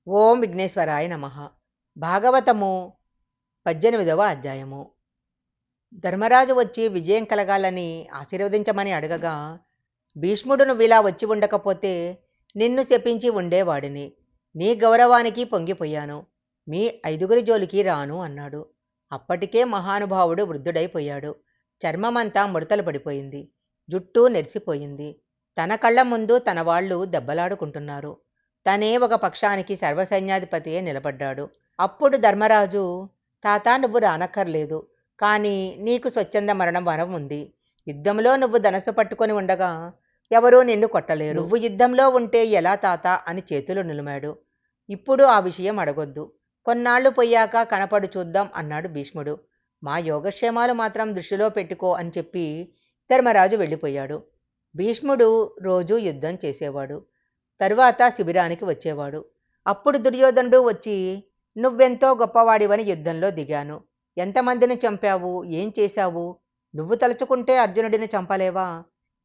ఓం విఘ్నేశ్వరాయ నమః. భాగవతము 18వ అధ్యాయము. ధర్మరాజు వచ్చి విజయం కలగాలని ఆశీర్వదించమని అడగగా, భీష్ముడు నువ్విలా వచ్చి ఉండకపోతే నిన్ను శపించి ఉండేవాడిని. నీ గౌరవానికి పొంగిపోయాను. మీ 5గురి జోలికి రాను అన్నాడు. అప్పటికే మహానుభావుడు వృద్ధుడైపోయాడు. చర్మమంతా ముడతలు పడిపోయింది. జుట్టు నెరిసిపోయింది. తన కళ్ళ ముందు తన వాళ్ళు దెబ్బలాడుకుంటున్నారు. తనే ఒక పక్షానికి సర్వసైన్యాధిపతియే నిలబడ్డాడు. అప్పుడు ధర్మరాజు, తాతా నువ్వు రానక్కర్లేదు, కానీ నీకు స్వచ్ఛంద మరణం వరం ఉంది. యుద్ధంలో నువ్వు ధనస్సు పట్టుకొని ఉండగా ఎవరూ నిన్ను కొట్టలేరు. నువ్వు యుద్ధంలో ఉంటే ఎలా తాత అని చేతులు నిలిమాడు. ఇప్పుడు ఆ విషయం అడగొద్దు. కొన్నాళ్లు పోయాక కనపడు చూద్దాం అన్నాడు భీష్ముడు. మా యోగక్షేమాలు మాత్రం దృష్టిలో పెట్టుకో అని చెప్పి ధర్మరాజు వెళ్ళిపోయాడు. భీష్ముడు రోజూ యుద్ధం చేసేవాడు. తరువాత శిబిరానికి వచ్చేవాడు. అప్పుడు దుర్యోధనుడు వచ్చి, నువ్వెంతో గొప్పవాడివని యుద్ధంలో దిగాను. ఎంతమందిని చంపావు, ఏం చేశావు? నువ్వు తలుచుకుంటే అర్జునుడిని చంపలేవా?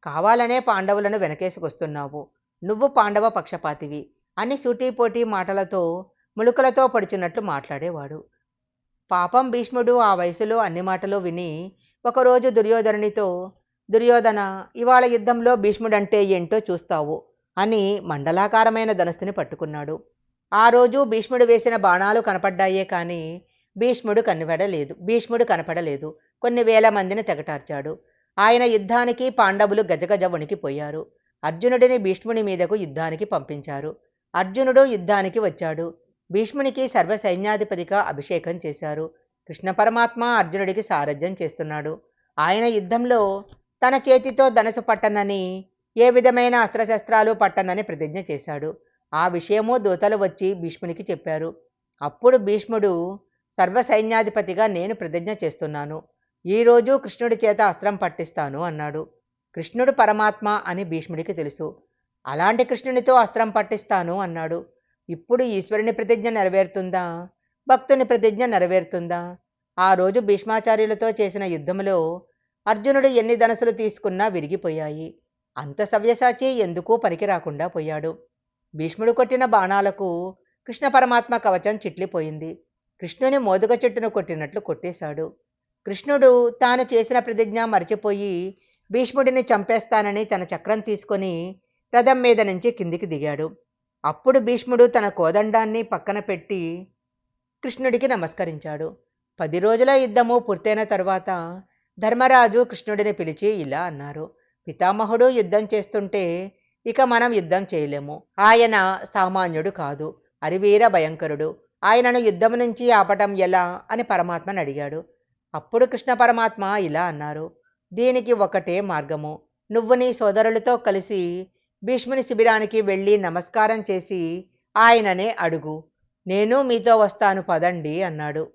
కావాలనే పాండవులను వెనకేసుకొస్తున్నావు. నువ్వు పాండవ పక్షపాతివి అని సూటీపోటీ మాటలతో ములుకలతో పడుచున్నట్లు మాట్లాడేవాడు. పాపం భీష్ముడు ఆ వయసులో అన్ని మాటలు విని ఒకరోజు దుర్యోధనునితో, దుర్యోధన, ఇవాళ యుద్ధంలో భీష్ముడంటే ఏంటో చూస్తావు అని మండలాకారమైన ధనుస్సుని పట్టుకున్నాడు. ఆ రోజు భీష్ముడు వేసిన బాణాలు కనపడ్డాయే కానీ భీష్ముడు కనపడలేదు. కొన్ని వేల మందిని తెగటార్చాడు. ఆయన యుద్ధానికి పాండవులు గజగజ వణికిపోయారు. అర్జునుడిని భీష్ముని మీదకు యుద్ధానికి పంపించారు. అర్జునుడు యుద్ధానికి వచ్చాడు. భీష్మునికి సర్వసైన్యాధిపతిగా అభిషేకం చేశారు. కృష్ణ పరమాత్మ అర్జునుడికి సారథ్యం చేస్తున్నాడు. ఆయన యుద్ధంలో తన చేతితో ధనుసు పట్టనని, ఏ విధమైన అస్త్రశస్త్రాలు పట్టనని ప్రతిజ్ఞ చేశాడు. ఆ విషయము దూతలు వచ్చి భీష్మునికి చెప్పారు. అప్పుడు భీష్ముడు, సర్వసైన్యాధిపతిగా నేను ప్రతిజ్ఞ చేస్తున్నాను. ఈరోజు కృష్ణుడి చేత అస్త్రం పట్టిస్తాను అన్నాడు. కృష్ణుడు పరమాత్మ అని భీష్ముడికి తెలుసు. అలాంటి కృష్ణునితో అస్త్రం పట్టిస్తాను అన్నాడు. ఇప్పుడు ఈశ్వరుని ప్రతిజ్ఞ నెరవేరుతుందా, భక్తుని ప్రతిజ్ఞ నెరవేరుతుందా? ఆ రోజు భీష్మాచార్యులతో చేసిన యుద్ధంలో అర్జునుడు ఎన్ని ధనస్సులు తీసుకున్నా విరిగిపోయాయి. అంత సవ్యసాచి ఎందుకూ పనికి రాకుండా పోయాడు. భీష్ముడు కొట్టిన బాణాలకు కృష్ణ పరమాత్మ కవచం చిట్లిపోయింది. కృష్ణుని మోదుగ చెట్టును కొట్టినట్లు కొట్టేశాడు. కృష్ణుడు తాను చేసిన ప్రతిజ్ఞ మరిచిపోయి భీష్ముడిని చంపేస్తానని తన చక్రం తీసుకొని రథం మీద నుంచి కిందికి దిగాడు. అప్పుడు భీష్ముడు తన కోదండాన్ని పక్కన పెట్టి కృష్ణుడికి నమస్కరించాడు. 10 రోజుల యుద్ధము పూర్తయిన తర్వాత ధర్మరాజు కృష్ణుడిని పిలిచి ఇలా అన్నారు. పితామహుడు యుద్ధం చేస్తుంటే ఇక మనం యుద్ధం చేయలేము. ఆయన సామాన్యుడు కాదు, అరివీర భయంకరుడు. ఆయనను యుద్ధం నుంచి ఆపటం ఎలా అని పరమాత్మను అడిగాడు. అప్పుడు కృష్ణ పరమాత్మ ఇలా అన్నారు. దీనికి ఒకటే మార్గము. నువ్వు నీ సోదరులతో కలిసి భీష్ముని శిబిరానికి వెళ్ళి నమస్కారం చేసి ఆయననే అడుగు. నేను మీతో వస్తాను పదండి అన్నాడు.